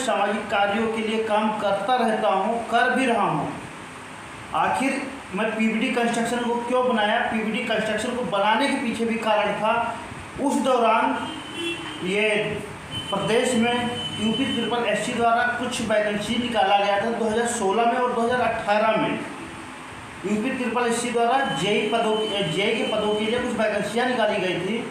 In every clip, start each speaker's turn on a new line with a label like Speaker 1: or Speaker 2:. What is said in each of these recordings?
Speaker 1: सामाजिक कार्यों के लिए काम करता रहता हूँ, कर भी रहा हूँ। आखिर मैं पीवीडी कंस्ट्रक्शन को क्यों बनाया, पीवीडी कंस्ट्रक्शन को बनाने के पीछे भी कारण था। उस दौरान ये प्रदेश में UP-SSC द्वारा कुछ वैकेंसी निकाला गया था 2016 में और 2018 में। UP-SSC द्वारा जेई के पदों के लिए कुछ वैकेंसियाँ निकाली गई थी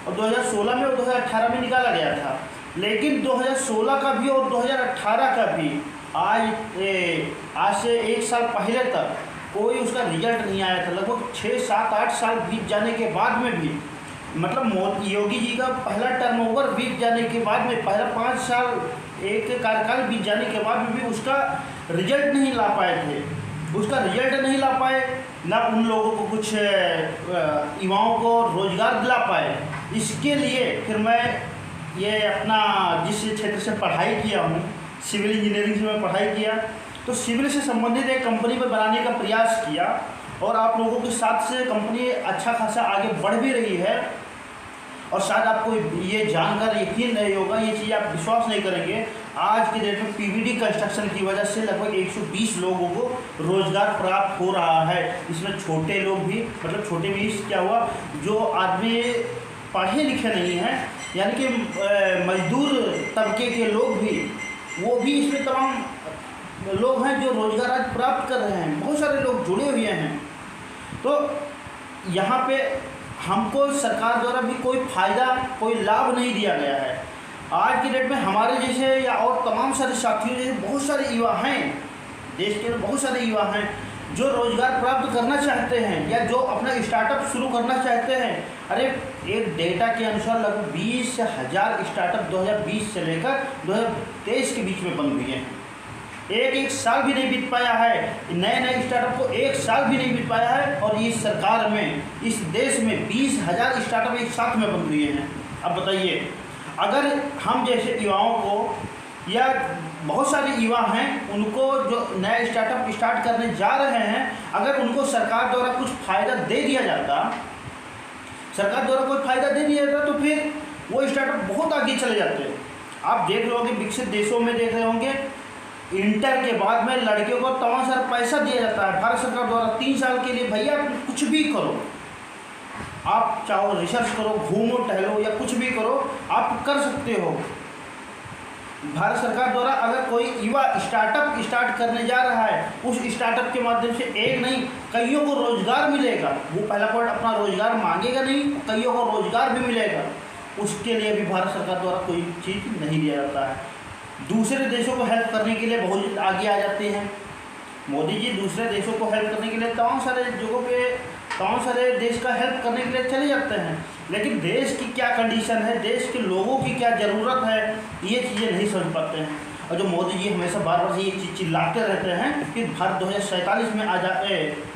Speaker 1: और 2016 में और 2018 में निकाला गया था। लेकिन 2016 का भी और 2018 का भी आज से 1 साल पहले तक कोई उसका रिजल्ट नहीं आया था। लगभग 6, 7, 8 साल बीत जाने के बाद में भी, मतलब योगी जी का पहला टर्म ओवर बीत जाने के बाद में, पहला 5 साल एक कार्यकाल बीत जाने के बाद में भी उसका रिजल्ट नहीं ला पाए थे। उसका रिजल्ट नहीं ला पाए, ना उन लोगों को कुछ युवाओं को रोजगार दिला पाए। इसके लिए फिर मैं ये अपना जिस क्षेत्र से पढ़ाई किया हूँ, सिविल इंजीनियरिंग से मैं पढ़ाई किया, तो सिविल से संबंधित एक कंपनी पर बनाने का प्रयास किया और आप लोगों के साथ से कंपनी अच्छा खासा आगे बढ़ भी रही है। और शायद आपको ये जानकर यकीन नहीं होगा, ये चीज़ आप विश्वास नहीं करेंगे, आज के डेट में पीवीडी कंस्ट्रक्शन की वजह से लगभग 120 लोगों को रोज़गार प्राप्त हो रहा है। इसमें छोटे लोग भी, मतलब छोटे भी क्या हुआ, जो आदमी पढ़े लिखे नहीं हैं, यानी कि मजदूर तबके के लोग भी, वो भी इसमें तमाम लोग हैं जो रोज़गार आज प्राप्त कर रहे हैं। बहुत सारे लोग जुड़े हुए हैं। तो यहाँ पे हमको सरकार द्वारा भी कोई फ़ायदा, कोई लाभ नहीं दिया गया है। आज की डेट में हमारे जैसे या और तमाम सारे साथियों जैसे बहुत सारे युवा हैं, देश के बहुत सारे युवा हैं जो रोज़गार प्राप्त करना चाहते हैं या जो अपना स्टार्टअप शुरू करना चाहते हैं। अरे एक डेटा के अनुसार लगभग 20,000 स्टार्टअप 2020 से लेकर 2023 के बीच में बंद हुए हैं। एक साल भी नहीं बीत पाया है, नए स्टार्टअप को 1 साल भी नहीं बीत पाया है और इस सरकार में, इस देश में 20,000 स्टार्टअप एक साथ में बंद हुए हैं। अब बताइए, अगर हम जैसे युवाओं को, या बहुत सारे युवा हैं उनको जो नया स्टार्टअप स्टार्ट करने जा रहे हैं, अगर उनको सरकार द्वारा कुछ फ़ायदा दे दिया जाता, सरकार द्वारा कोई फ़ायदा दे दिया जाता, तो फिर वो स्टार्टअप बहुत आगे चले जाते। आप देख रहे होंगे, विकसित देशों में देख रहे होंगे, इंटर के बाद में लड़कियों को तमाम सारा पैसा दिया जाता है भारत सरकार द्वारा 3 साल के लिए। भैया कुछ भी करो, आप चाहो रिसर्च करो, घूमो टहलो या कुछ भी करो, आप कर सकते हो। भारत सरकार द्वारा अगर कोई युवा स्टार्टअप स्टार्ट करने जा रहा है, उस स्टार्टअप के माध्यम से एक नहीं कईयों को रोज़गार मिलेगा। वो पहला पॉइंट, अपना रोज़गार मांगेगा नहीं, कईयों को रोज़गार भी मिलेगा। उसके लिए भी भारत सरकार द्वारा कोई चीज़ नहीं दिया जाता है। दूसरे देशों को हेल्प करने के लिए बहुत आगे आ जाते हैं मोदी जी। दूसरे देशों को हेल्प करने के लिए तमाम सारे जगहों पे, तमाम सारे देश का हेल्प करने के लिए चले जाते हैं, लेकिन देश की क्या कंडीशन है, देश के लोगों की क्या ज़रूरत है, ये चीज़ें नहीं समझ पाते हैं। और जो मोदी जी हमेशा बार बार से ये चीज़ चिल्लाते रहते हैं कि भारत 2047 में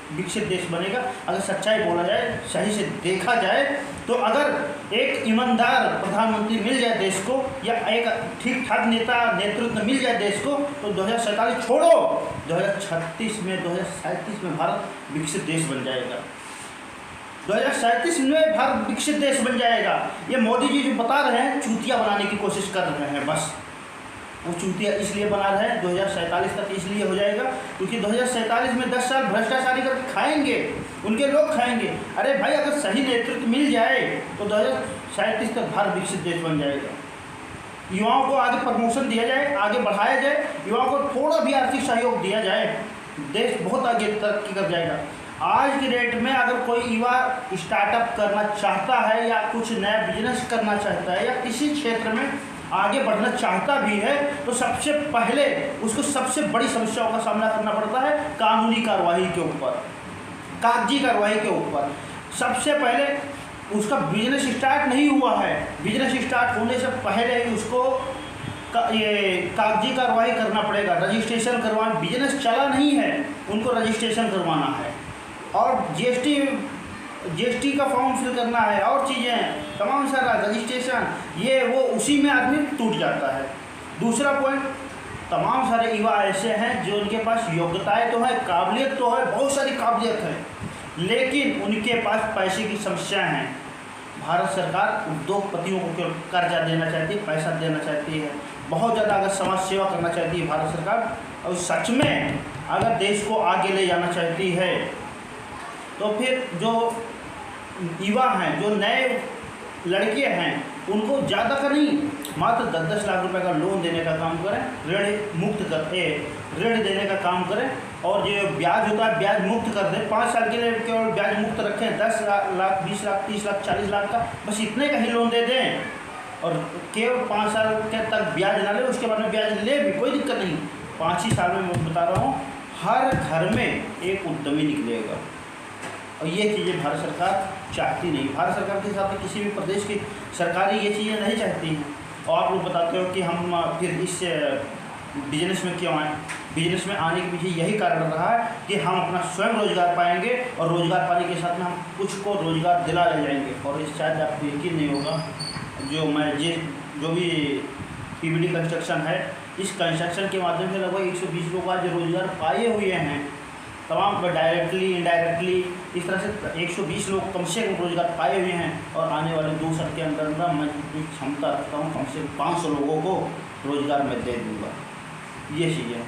Speaker 1: विकसित देश बनेगा। अगर सच्चाई बोला जाए, सही से देखा जाए, तो अगर एक ईमानदार प्रधानमंत्री मिल जाए देश को, या एक ठीक ठाक नेतृत्व मिल जाए देश को, तो 2047 छोड़ो, 2036 में 2037 में भारत विकसित देश बन जाएगा। 2037 में भारत विकसित देश बन जाएगा। ये मोदी जी जो बता रहे हैं, चूतिया बनाने की कोशिश कर रहे हैं। बस वो चूतिया इसलिए बना रहे हैं, 2047 तक इसलिए हो जाएगा क्योंकि 2047 में 10 साल भ्रष्टाचारी करके खाएंगे, उनके लोग खाएंगे। अरे भाई, अगर सही नेतृत्व मिल जाए तो 2037 तक भारत विकसित देश बन जाएगा। युवाओं को आगे प्रमोशन दिया जाए, आगे बढ़ाया जाए, युवाओं को थोड़ा भी आर्थिक सहयोग दिया जाए, देश बहुत आगे तरक्की कर जाएगा। आज की डेट में अगर कोई युवा स्टार्टअप करना चाहता है या कुछ नया बिजनेस करना चाहता है या किसी क्षेत्र में आगे बढ़ना चाहता भी है, तो सबसे पहले उसको सबसे बड़ी समस्याओं का सामना करना पड़ता है कानूनी कार्रवाई के ऊपर, कागजी कार्रवाई के ऊपर। सबसे पहले उसका बिजनेस स्टार्ट नहीं हुआ है, बिजनेस स्टार्ट होने से पहले ही उसको ये कागजी कार्रवाई करना पड़ेगा, रजिस्ट्रेशन करवाना। बिजनेस चला नहीं है, उनको रजिस्ट्रेशन करवाना है और जीएसटी का फॉर्म फिल करना है और चीज़ें, तमाम सारा रजिस्ट्रेशन, ये वो उसी में आदमी टूट जाता है। दूसरा पॉइंट, तमाम सारे युवा ऐसे हैं जो उनके पास योग्यताएं तो है, काबिलियत तो है, बहुत सारी काबिलियत है, लेकिन उनके पास पैसे की समस्या है। भारत सरकार उद्योगपतियों को कर्जा देना चाहती है, पैसा देना चाहती है, बहुत ज़्यादा अगर समाज सेवा करना चाहती है भारत सरकार और सच में अगर देश को आगे ले जाना चाहती है, तो फिर जो युवा हैं, जो नए लड़कियां हैं, उनको ज़्यादा का नहीं, मात्र 10-10 लाख रुपए का लोन देने का काम करें, ऋण देने का काम करें, और जो ब्याज होता है ब्याज मुक्त कर दें। 5 साल के लिए केवल ब्याज मुक्त रखें, 10 लाख, 20 लाख, 30 लाख, 40 लाख का बस इतने का ही लोन दे दें, और केवल 5 साल के तक ब्याज ना ले, उसके बाद में ब्याज ले भी कोई दिक्कत नहीं। 5 ही साल में मैं बता रहा हूँ हर घर में एक उद्यमी निकलेगा, और ये चीज़ें भारत सरकार चाहती नहीं। भारत सरकार के साथ किसी भी प्रदेश की सरकारें ये चीज़ें नहीं चाहती हैं। और आप लोग बताते हो कि हम फिर इस बिजनेस में क्यों आए। बिजनेस में आने के पीछे यही कारण रहा है कि हम अपना स्वयं रोजगार पाएंगे, और रोजगार पाने के साथ में हम कुछ को रोजगार दिला ले जाएंगे। और इस शायद आपको यकीन नहीं होगा, जो भी पीवीडी कंस्ट्रक्शन है, इस कंस्ट्रक्शन के माध्यम से लगभग 120 लोग आज रोजगार पाए हुए हैं, तमाम डायरेक्टली इनडायरेक्टली। इस तरह से 120 लोग कम से कम रोजगार पाए हुए हैं, और आने वाले 2 साल के अंदर मैं क्षमता रखता हूँ कम से कम 500 लोगों को रोजगार मैं दे दूँगा। ये चीज़ें